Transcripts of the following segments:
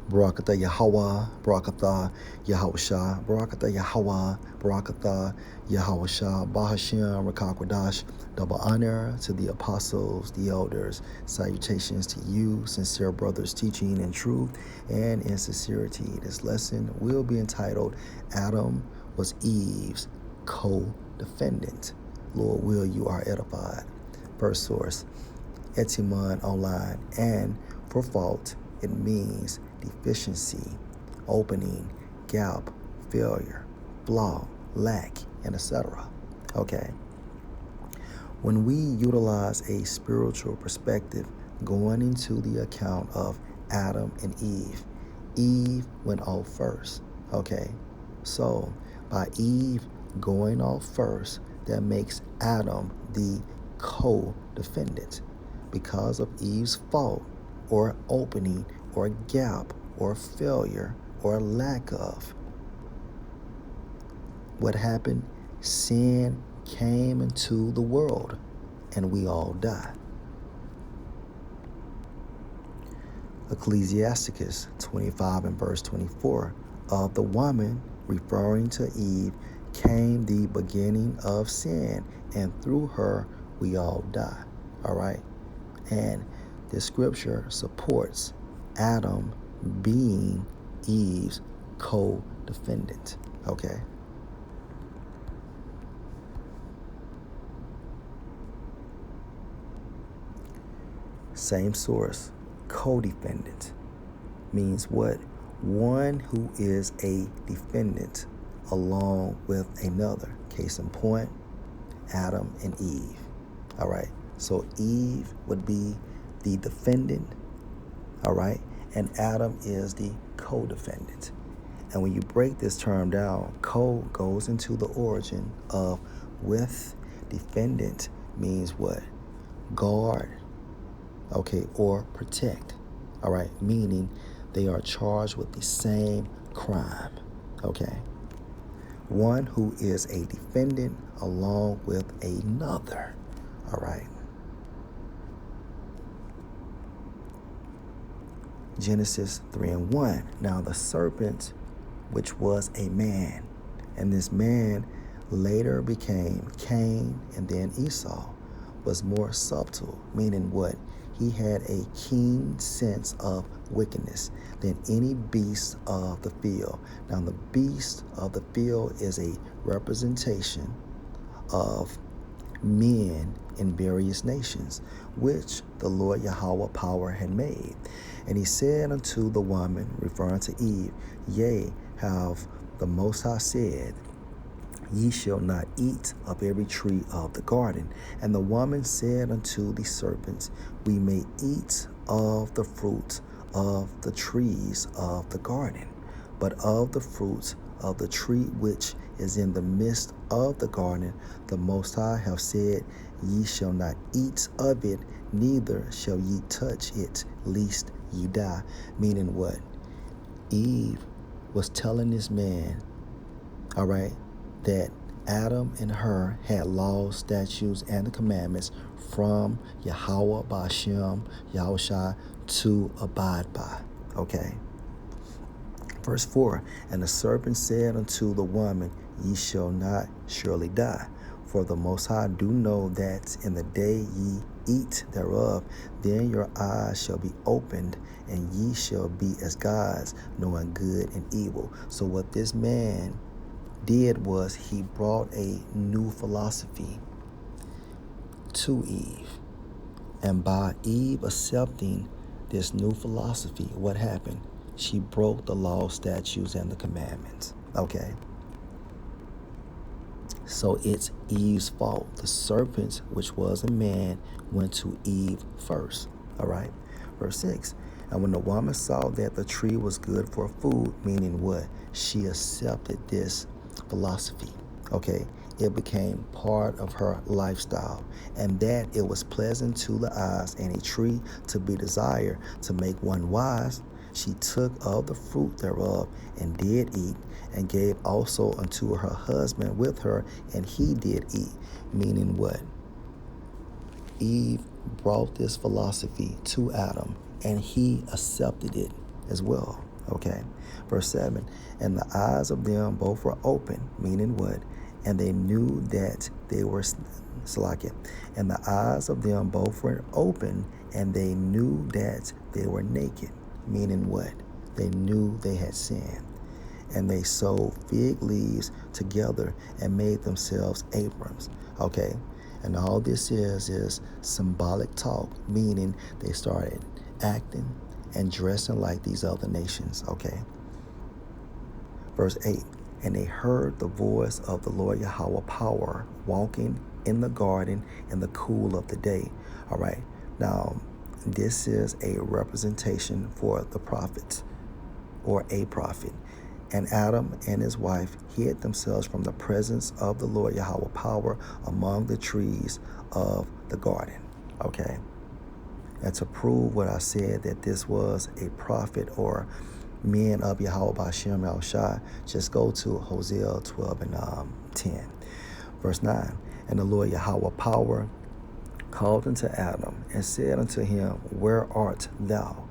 Barakatha Yahweh, Barakatha Yahweh, Barakatha Yahweh, Barakatha Yahweh, Bahashim, Rakakwadash. Double honor to the apostles, the elders. Salutations to you, sincere brothers, teaching in truth and in sincerity. This lesson will be entitled, Adam was Eve's Co-Defendant. Lord, will you are edified. First source, Etimon Online. And for fault, it means deficiency, opening, gap, failure, flaw, lack, and etc. Okay. When we utilize a spiritual perspective going into the account of Adam and Eve, Eve went off first. Okay. So by Eve going off first, that makes Adam the co-defendant because of Eve's fault or opening or gap or failure or lack of. What happened? Sin came into the world and we all die. Ecclesiasticus 25 and verse 24, of the woman, referring to Eve, came the beginning of sin, and through her we all die. All right? And this scripture supports Adam being Eve's co-defendant. Okay? Same source, co-defendant, means what? One who is a defendant along with another. Case in point, Adam and Eve. All right. So Eve would be the defendant. All right. And Adam is the co-defendant. And when you break this term down, co goes into the origin of with. Defendant means what? Guard. Okay. Or protect. All right. Meaning they are charged with the same crime. Okay. One who is a defendant along with another. All right. Genesis 3 and 1. Now the serpent, which was a man, and this man later became Cain and then Esau, was more subtle, meaning what? He had a keen sense of wickedness than any beast of the field. Now the beast of the field is a representation of men in various nations, which the Lord Yahweh power had made. And he said unto the woman, referring to Eve, yea, have the Most High said, ye shall not eat of every tree of the garden. And the woman said unto the serpent, we may eat of the fruit of the trees of the garden, but of the fruit of the tree which is in the midst of the garden, the Most High have said, ye shall not eat of it, neither shall ye touch it, lest ye die. Meaning what? Eve was telling this man, all right, that Adam and her had laws, statutes, and the commandments from Yahweh Ba'ashem, Yahushua, to abide by. Okay. Verse 4, and the serpent said unto the woman, ye shall not surely die. For the Most High do know that in the day ye eat thereof, then your eyes shall be opened, and ye shall be as gods, knowing good and evil. So what this man did was he brought a new philosophy to Eve. And by Eve accepting this new philosophy, what happened? She broke the law, statutes, and the commandments. Okay. So it's Eve's fault. The serpent, which was a man, went to Eve first. All right. Verse 6. And when the woman saw that the tree was good for food, meaning what? She accepted this philosophy. Okay. It became part of her lifestyle, and that it was pleasant to the eyes and a tree to be desired to make one wise. She took of the fruit thereof and did eat, and gave also unto her husband with her, and he did eat. Meaning what? Eve brought this philosophy to Adam, and he accepted it as well. Okay. Verse 7, and the eyes of them both were open, meaning what? And they knew that they were, Salakia, and the eyes of them both were open, and they knew that they were naked, meaning what? They knew they had sinned. And they sewed fig leaves together and made themselves aprons. Okay. And all this is symbolic talk, meaning they started acting and dressing like these other nations. Okay. Verse 8, and they heard the voice of the Lord Yahweh power walking in the garden in the cool of the day. All right. Now, this is a representation for the prophets or a prophet. And Adam and his wife hid themselves from the presence of the Lord Yahweh power among the trees of the garden. Okay. And to prove what I said, that this was a prophet or men of Yahweh B'Shem Yahushua, just go to Hosea 12 and 10. Verse 9, and the Lord Yahweh power called unto Adam and said unto him, where art thou?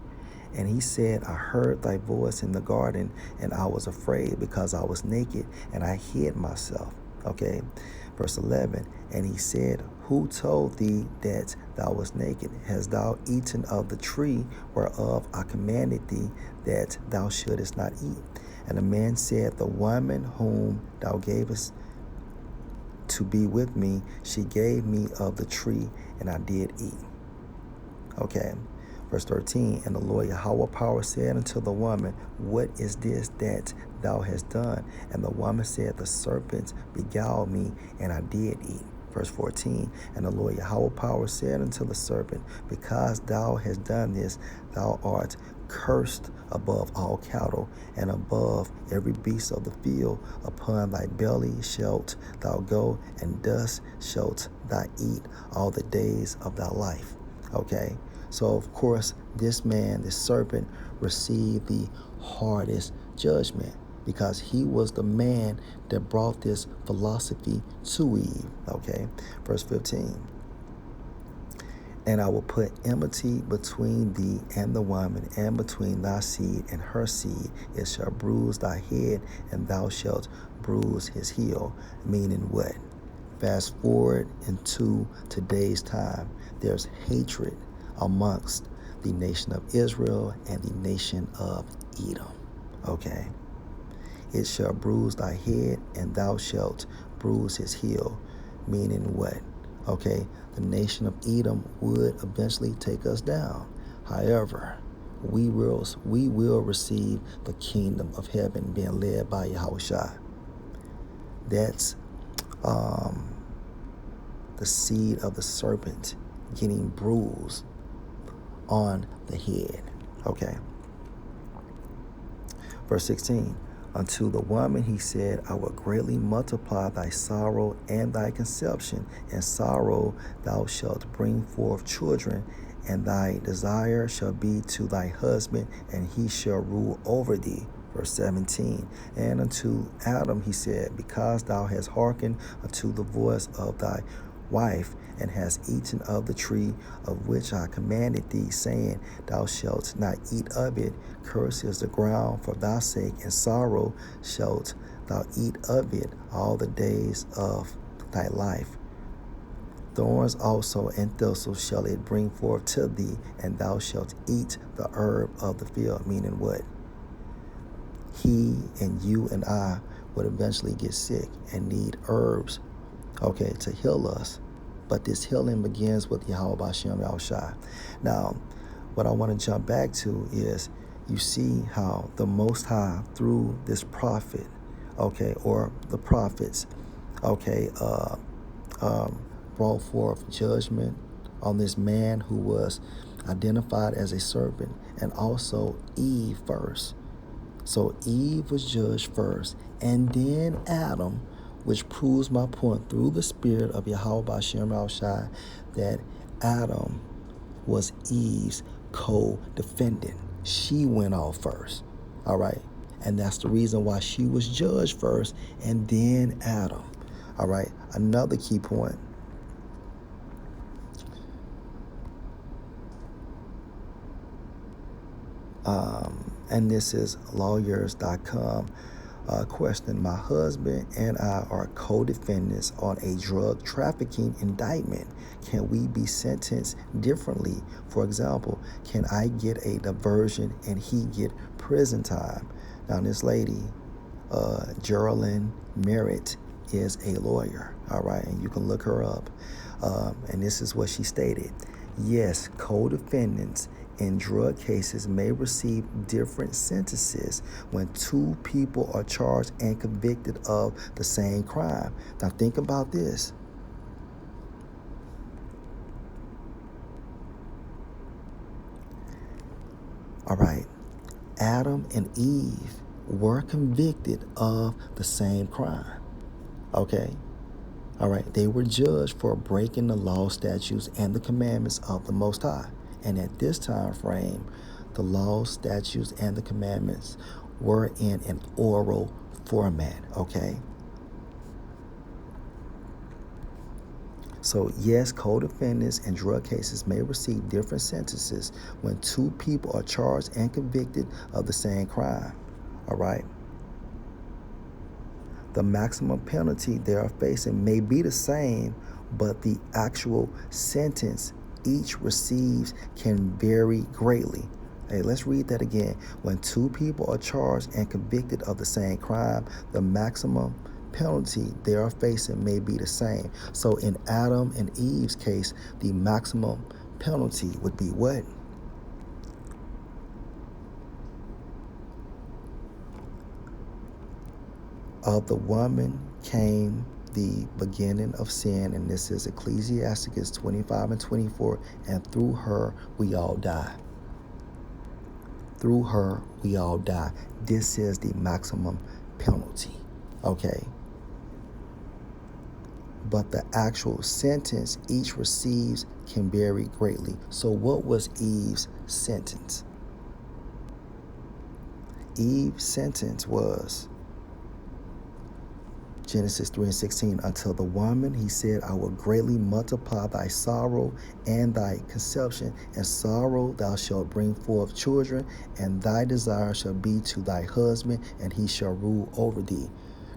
And he said, I heard thy voice in the garden, and I was afraid because I was naked, and I hid myself. Okay. Verse 11, and he said, who told thee that thou wast naked? Hast thou eaten of the tree whereof I commanded thee that thou shouldest not eat? And the man said, the woman whom thou gavest to be with me, she gave me of the tree, and I did eat. Okay. Verse 13, and the Lord Yahweh power said unto the woman, what is this that thou hast done? And the woman said, the serpent beguiled me, and I did eat. Verse 14, and the Lord Yahweh power said unto the serpent, because thou hast done this, thou art cursed above all cattle, and above every beast of the field. Upon thy belly shalt thou go, and dust shalt thou eat all the days of thy life. Okay. So, of course, this man, this serpent, received the hardest judgment because he was the man that brought this philosophy to Eve. Okay. Verse 15. And I will put enmity between thee and the woman, and between thy seed and her seed. It shall bruise thy head, and thou shalt bruise his heel. Meaning what? Fast forward into today's time. There's hatred amongst the nation of Israel and the nation of Edom. Okay. It shall bruise thy head, and thou shalt bruise his heel. Meaning what? Okay. The nation of Edom would eventually take us down. However, we will receive the kingdom of heaven being led by Yahushua. That's the seed of the serpent getting bruised on the head. Okay. Verse 16. Unto the woman he said, I will greatly multiply thy sorrow and thy conception. In sorrow thou shalt bring forth children, and thy desire shall be to thy husband, and he shall rule over thee. Verse 17. And unto Adam he said, because thou hast hearkened unto the voice of thy wife, and hast eaten of the tree of which I commanded thee, saying, thou shalt not eat of it. Cursed is the ground for thy sake, and sorrow shalt thou eat of it all the days of thy life. Thorns also and thistles shall it bring forth to thee, and thou shalt eat the herb of the field. Meaning what? He and you and I would eventually get sick and need herbs, okay, to heal us. But this healing begins with Yahweh B'Shem Yahushua. Now, what I want to jump back to is, you see how the Most High, through this prophet, okay, or the prophets, okay, brought forth judgment on this man who was identified as a serpent, and also Eve first. So Eve was judged first, and then Adam, which proves my point through the spirit of Yahweh B'Shem Yahushua, that Adam was Eve's co-defendant. She went off first. All right. And that's the reason why she was judged first, and then Adam. All right. Another key point. And this is lawyers.com. Question: my husband and I are co-defendants on a drug trafficking indictment. Can we be sentenced differently? For example, can I get a diversion and he get prison time? Now, this lady, Geraldine Merritt, is a lawyer, all right, and you can look her up. And this is what she stated. Yes, co-defendants in drug cases may receive different sentences when two people are charged and convicted of the same crime. Now think about this. All right, Adam and Eve were convicted of the same crime. Okay? All right, they were judged for breaking the law, statutes, and the commandments of the Most High. And at this time frame, the law, statutes, and the commandments were in an oral format, okay? So yes, co-defendants in drug cases may receive different sentences when two people are charged and convicted of the same crime, all right? The maximum penalty they are facing may be the same, but the actual sentence each receives can vary greatly. Hey, let's read that again. When two people are charged and convicted of the same crime, the maximum penalty they are facing may be the same. So in Adam and Eve's case, the maximum penalty would be what? Of the woman came the beginning of sin, and this is Ecclesiasticus 25 and 24, and through her we all die. Through her we all die. This is the maximum penalty, okay? But the actual sentence each receives can vary greatly. So what was Eve's sentence? Eve's sentence was Genesis 3:16, until the woman, he said, I will greatly multiply thy sorrow and thy conception. And sorrow thou shalt bring forth children, and thy desire shall be to thy husband, and he shall rule over thee.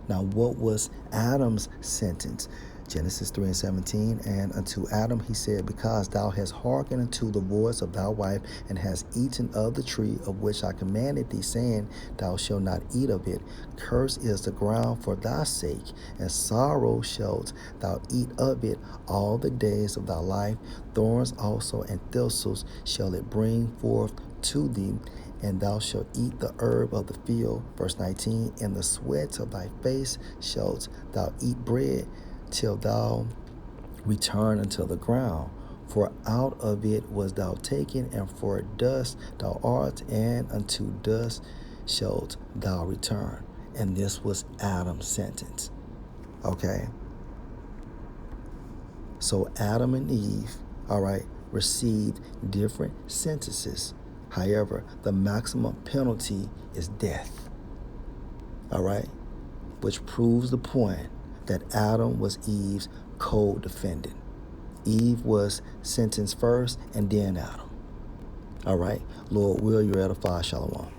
Now, what was Adam's sentence? Genesis 3:17, and unto Adam he said, because thou hast hearkened unto the voice of thy wife, and hast eaten of the tree of which I commanded thee, saying, thou shalt not eat of it. Cursed is the ground for thy sake, and sorrow shalt thou eat of it all the days of thy life. Thorns also and thistles shall it bring forth to thee, and thou shalt eat the herb of the field. Verse 19, in the sweat of thy face shalt thou eat bread, till thou return unto the ground. For out of it was thou taken, and for dust thou art, and unto dust shalt thou return. And this was Adam's sentence. Okay? So Adam and Eve, all right, received different sentences. However, the maximum penalty is death. All right? Which proves the point that Adam was Eve's co-defendant. Eve was sentenced first, and then Adam. All right. Lord will, you edify. Shalom.